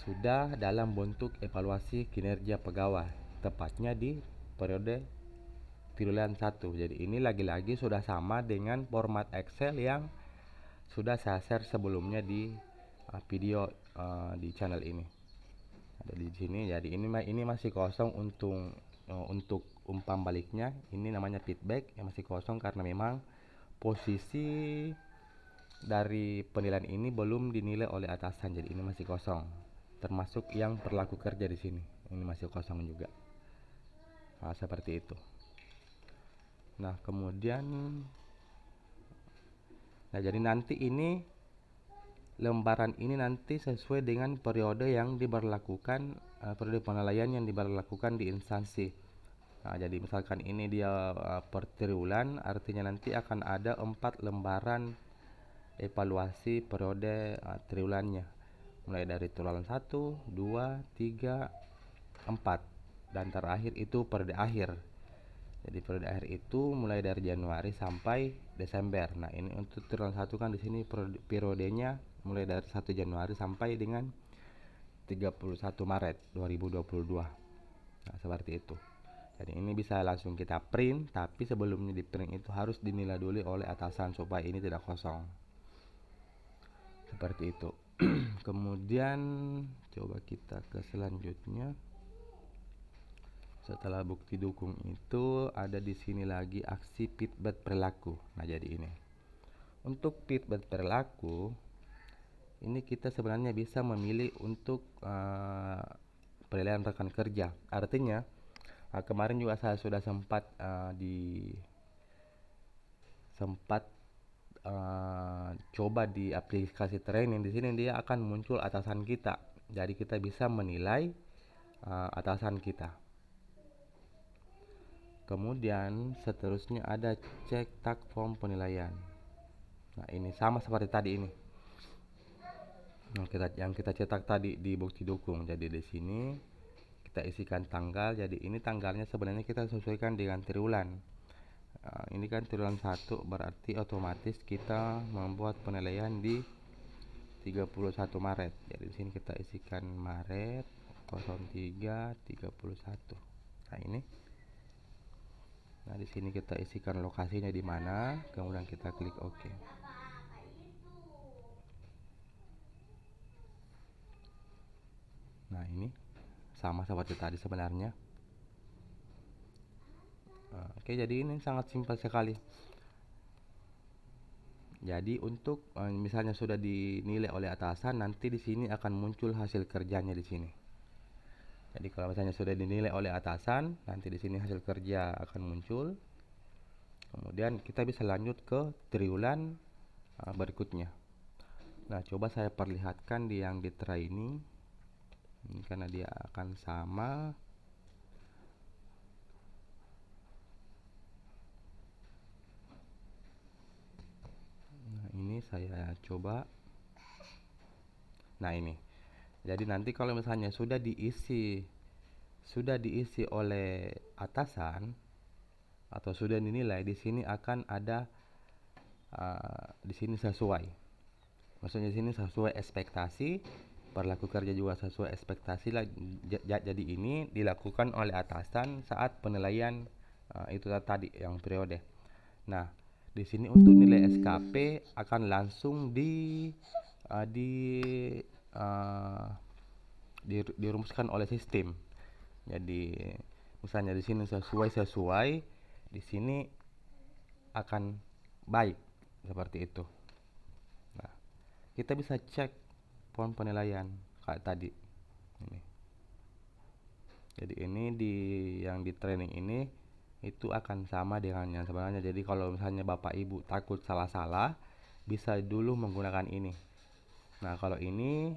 sudah dalam bentuk evaluasi kinerja pegawai, tepatnya di periode triwulan 1. Jadi ini lagi-lagi sudah sama dengan format Excel yang sudah saya share sebelumnya di video di channel ini. Ada di sini. Jadi ini masih kosong untuk umpan baliknya. Ini namanya feedback yang masih kosong karena memang posisi dari penilaian ini belum dinilai oleh atasan. Jadi ini masih kosong. Termasuk yang perilaku kerja di sini. Ini masih kosong juga. Nah, seperti itu. Nah, kemudian jadi nanti ini lembaran ini nanti sesuai dengan periode yang diberlakukan, periode penilaian yang diberlakukan di instansi. Nah, jadi misalkan ini dia per triwulan, artinya nanti akan ada 4 lembaran evaluasi periode triwulannya. Mulai dari triwulan 1, 2, 3, 4 dan terakhir itu periode akhir. Jadi periode akhir itu mulai dari Januari sampai Desember. Nah, ini untuk triwulan 1 kan di sini periodenya mulai dari 1 Januari sampai dengan 31 Maret 2022. Nah, seperti itu. Jadi ini bisa langsung kita print, tapi sebelumnya di print itu harus dinilai dulu oleh atasan supaya ini tidak kosong. Seperti itu. Kemudian coba kita ke selanjutnya. Setelah bukti dukung itu ada di sini lagi aksi feedback perilaku. Nah, jadi ini. Untuk feedback perilaku ini kita sebenarnya bisa memilih untuk penilaian rekan kerja. Artinya kemarin juga saya sudah sempat coba di aplikasi training. Di sini dia akan muncul atasan kita. Jadi kita bisa menilai atasan kita. Kemudian seterusnya ada cek tag form penilaian. Nah, ini sama seperti tadi ini. Yang kita cetak tadi di bukti dukung. Jadi di sini kita isikan tanggal. Jadi ini tanggalnya sebenarnya kita sesuaikan dengan triwulan. Ini kan triwulan 1 berarti otomatis kita membuat penilaian di 31 Maret. Jadi di sini kita isikan Maret 03 31. Nah, ini. Nah, di sini kita isikan lokasinya di mana, kemudian kita klik OK. Nah, ini sama seperti tadi sebenarnya. Oke, jadi ini sangat simpel sekali. Jadi untuk misalnya sudah dinilai oleh atasan, nanti di sini akan muncul hasil kerjanya di sini. Jadi kalau misalnya sudah dinilai oleh atasan, nanti di sini hasil kerja akan muncul. Kemudian kita bisa lanjut ke triwulan berikutnya. Nah, coba saya perlihatkan di yang di try ini karena dia akan sama. Nah, ini saya coba. Nah, ini. Jadi nanti kalau misalnya sudah diisi oleh atasan atau sudah dinilai, di sini akan ada di sini sesuai. Maksudnya di sini sesuai ekspektasi, berlaku kerja juga sesuai ekspektasi lah. Jadi ini dilakukan oleh atasan saat penilaian itu tadi yang periode. Nah, di sini untuk nilai SKP akan langsung uh, dirumuskan oleh sistem. Jadi misalnya di sini sesuai, di sini akan baik seperti itu. Nah, kita bisa cek poin penilaian kayak tadi. Ini. Jadi ini yang di training ini itu akan sama dengan yang sebenarnya. Jadi kalau misalnya Bapak Ibu takut salah-salah, bisa dulu menggunakan ini. Nah, kalau ini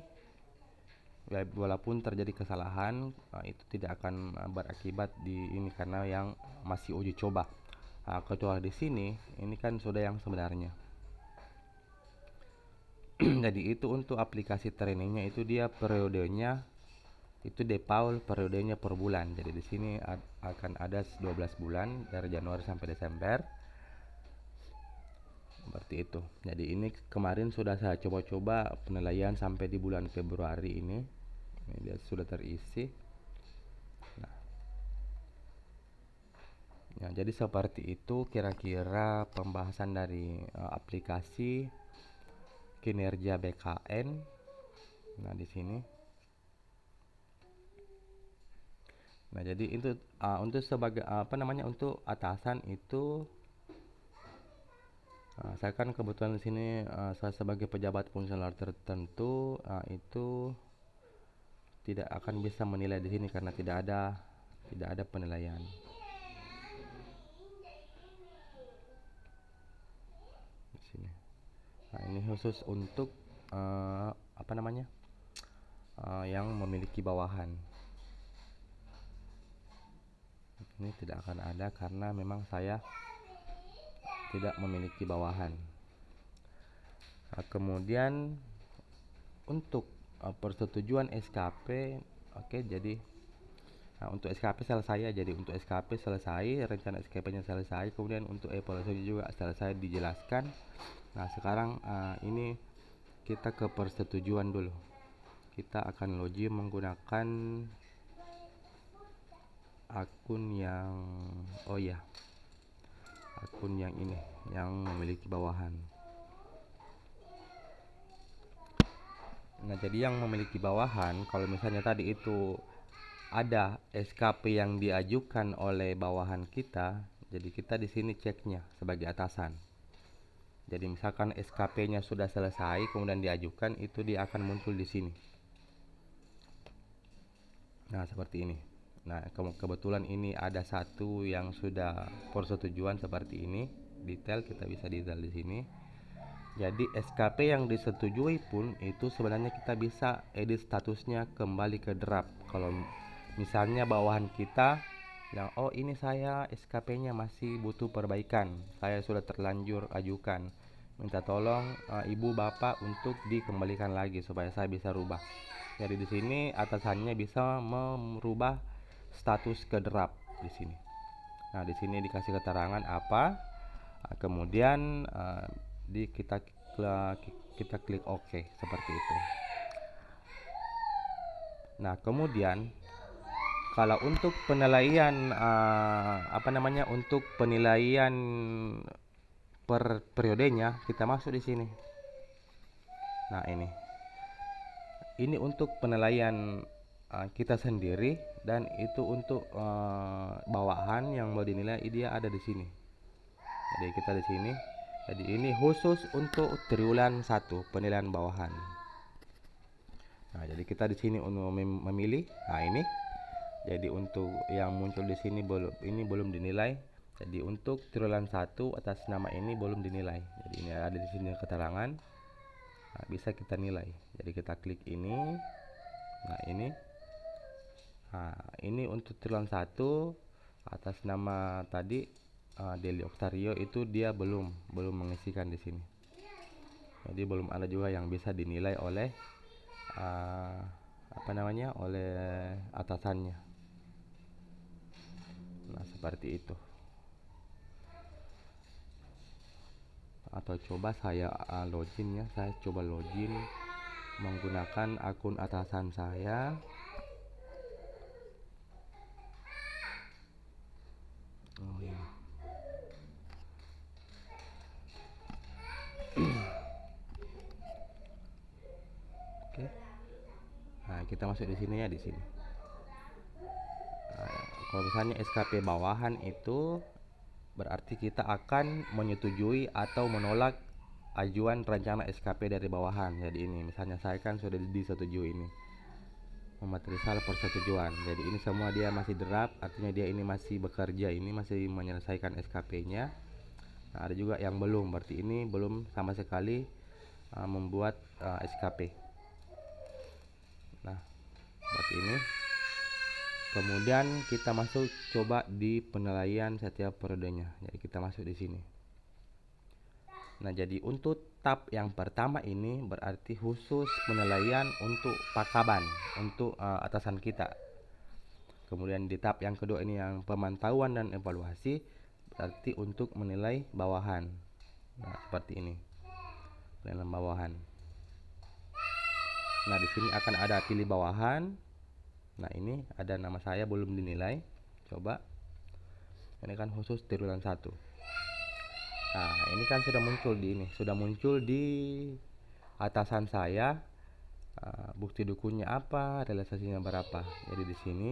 walaupun terjadi kesalahan, itu tidak akan berakibat di ini karena yang masih uji coba. Nah, kecuali di sini, ini kan sudah yang sebenarnya. Jadi itu untuk aplikasi trainingnya itu dia periodenya itu default periodenya per bulan. Jadi di sini akan ada 12 bulan dari Januari sampai Desember. Seperti itu. Jadi ini kemarin sudah saya coba-coba penilaian sampai di bulan Februari ini. Ini dia sudah terisi. Nah, ya, jadi seperti itu kira-kira pembahasan dari aplikasi kinerja BKN. Nah, di sini. Nah, jadi itu untuk sebagai untuk atasan itu saya kan kebetulan di sini saya sebagai pejabat fungsional tertentu itu tidak akan bisa menilai di sini karena tidak ada penilaian. Di sini. Nah, ini khusus untuk yang memiliki bawahan. Ini tidak akan ada karena memang saya tidak memiliki bawahan. Nah, kemudian untuk persetujuan SKP, jadi untuk SKP selesai ya. Jadi untuk SKP selesai, rencana SKP-nya selesai, kemudian untuk evaluasi juga selesai dijelaskan. Nah, sekarang ini kita ke persetujuan dulu. Kita akan login menggunakan akun yang akun yang ini yang memiliki bawahan. Nah, jadi yang memiliki bawahan, kalau misalnya tadi itu ada SKP yang diajukan oleh bawahan kita, jadi kita di sini ceknya sebagai atasan. Jadi misalkan SKP-nya sudah selesai kemudian diajukan, itu dia akan muncul di sini. Nah, seperti ini. Nah, kebetulan ini ada satu yang sudah persetujuan seperti ini. Detail kita bisa detail di sini. Jadi SKP yang disetujui pun itu sebenarnya kita bisa edit statusnya kembali ke draft. Kalau misalnya bawahan kita yang ini saya SKP-nya masih butuh perbaikan, saya sudah terlanjur ajukan, minta tolong ibu bapak untuk dikembalikan lagi supaya saya bisa rubah. Jadi di sini atasannya bisa merubah status ke draft di sini. Nah, di sini dikasih keterangan apa, kemudian kita klik OK seperti itu. Nah, kemudian kalau untuk penilaian untuk penilaian per periodenya kita masuk di sini. Nah, ini untuk penilaian kita sendiri, dan itu untuk bawahan yang mau dinilai dia ada di sini. Jadi kita di sini. Jadi ini khusus untuk triwulan 1 penilaian bawahan. Nah, jadi kita di sini untuk memilih. Nah, ini. Jadi untuk yang muncul di sini belum dinilai. Jadi untuk triwulan 1 atas nama ini belum dinilai. Jadi ini ada di sini keterangan. Nah, bisa kita nilai. Jadi kita klik ini. Nah, ini. Nah, ini untuk triwulan 1 atas nama tadi Deli Oktario itu dia belum mengisikan di sini. Jadi belum ada juga yang bisa dinilai oleh oleh atasannya. Nah, seperti itu. Atau coba saya login ya. Saya coba login menggunakan akun atasan saya. Oh ini. Oke. Nah, kita masuk di sini ya, di sini. Kalau misalnya SKP bawahan itu berarti kita akan menyetujui atau menolak ajuan rencana SKP dari bawahan. Jadi ini misalnya saya kan sudah disetujui ini mematerisal persetujuan. Jadi ini semua dia masih draft, artinya dia ini masih bekerja, ini masih menyelesaikan SKP-nya. Nah, ada juga yang belum, berarti ini belum sama sekali membuat SKP. Nah, seperti ini. Kemudian kita masuk coba di penilaian setiap periodenya. Jadi kita masuk di sini. Nah, jadi untuk tab yang pertama ini berarti khusus penilaian untuk pakaban, untuk atasan kita. Kemudian di tab yang kedua ini yang pemantauan dan evaluasi, berarti untuk menilai bawahan. Nah, seperti ini. Penilaian bawahan. Nah, di sini akan ada pilih bawahan. Nah, ini ada nama saya belum dinilai. Coba. Ini kan khusus triwulan 1. Nah, ini kan sudah muncul di ini, sudah muncul di atasan saya. Bukti dukunnya apa, realisasinya berapa. Jadi di sini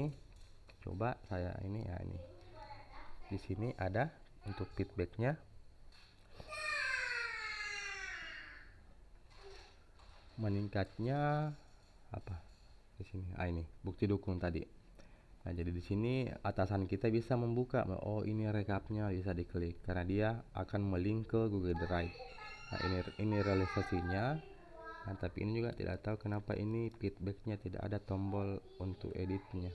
coba saya ini ya ini. Di sini ada untuk feedbacknya. Meningkatnya apa? Di sini. Ini bukti dukung tadi. Nah, jadi di sini atasan kita bisa membuka, oh ini rekapnya, bisa diklik karena dia akan melink ke Google Drive. Nah, ini realisasinya. Nah, tapi ini juga tidak tahu kenapa ini feedbacknya tidak ada tombol untuk editnya.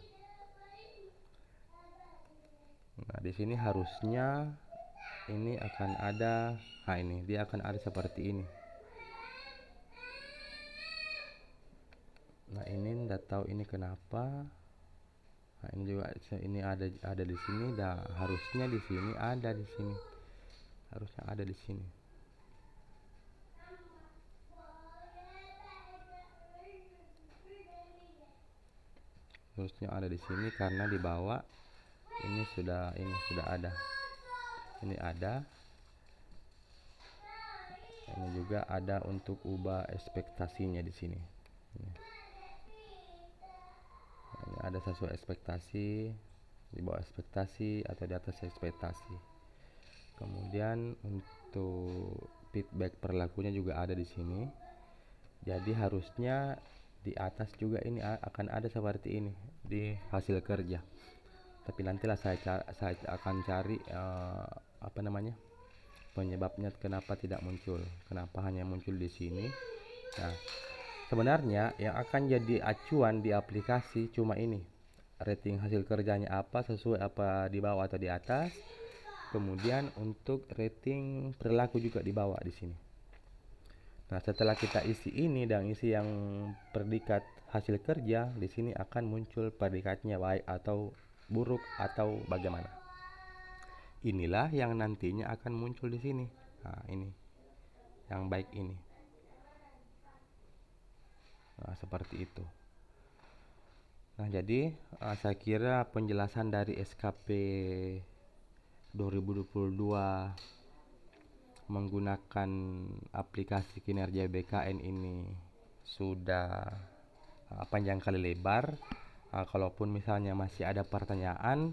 Nah, di sini harusnya ini akan ada. Nah, ini dia akan ada seperti ini. Nah, ini tidak tahu ini kenapa. Nah, ini juga ini ada di sini. Harusnya di sini ada di sini. Harusnya ada di sini. Harusnya ada di sini karena di bawah ini sudah ada. Ini ada. Ini juga ada untuk ubah ekspektasinya di sini. Ini ada sesuai ekspektasi, di bawah ekspektasi atau di atas ekspektasi. Kemudian untuk feedback perilakunya juga ada di sini. Jadi harusnya di atas juga ini akan ada seperti ini di hasil kerja. Tapi nantilah saya akan cari penyebabnya kenapa tidak muncul, kenapa hanya muncul di sini. Nah, sebenarnya yang akan jadi acuan di aplikasi cuma ini, rating hasil kerjanya apa, sesuai apa di bawah atau di atas. Kemudian untuk rating perilaku juga di bawah di sini. Nah, setelah kita isi ini dan isi yang predikat hasil kerja, di sini akan muncul predikatnya baik atau buruk atau bagaimana. Inilah yang nantinya akan muncul di sini. Nah, ini yang baik ini. Nah, seperti itu. Nah, jadi saya kira penjelasan dari SKP 2022 menggunakan aplikasi kinerja BKN ini sudah panjang kali lebar. Kalaupun misalnya masih ada pertanyaan,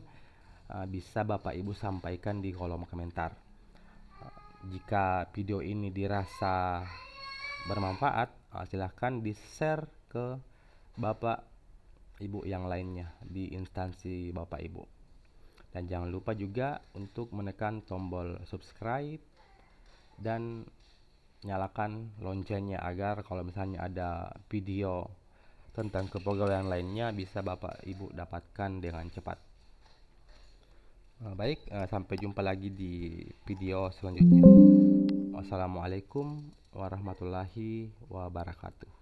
bisa Bapak Ibu sampaikan di kolom komentar. Jika video ini dirasa bermanfaat, silahkan di-share ke Bapak Ibu yang lainnya di instansi Bapak Ibu. Dan jangan lupa juga untuk menekan tombol subscribe dan nyalakan loncengnya agar kalau misalnya ada video tentang kepegawaian lainnya bisa Bapak Ibu dapatkan dengan cepat. Baik, sampai jumpa lagi di video selanjutnya. Wassalamualaikum warahmatullahi wabarakatuh.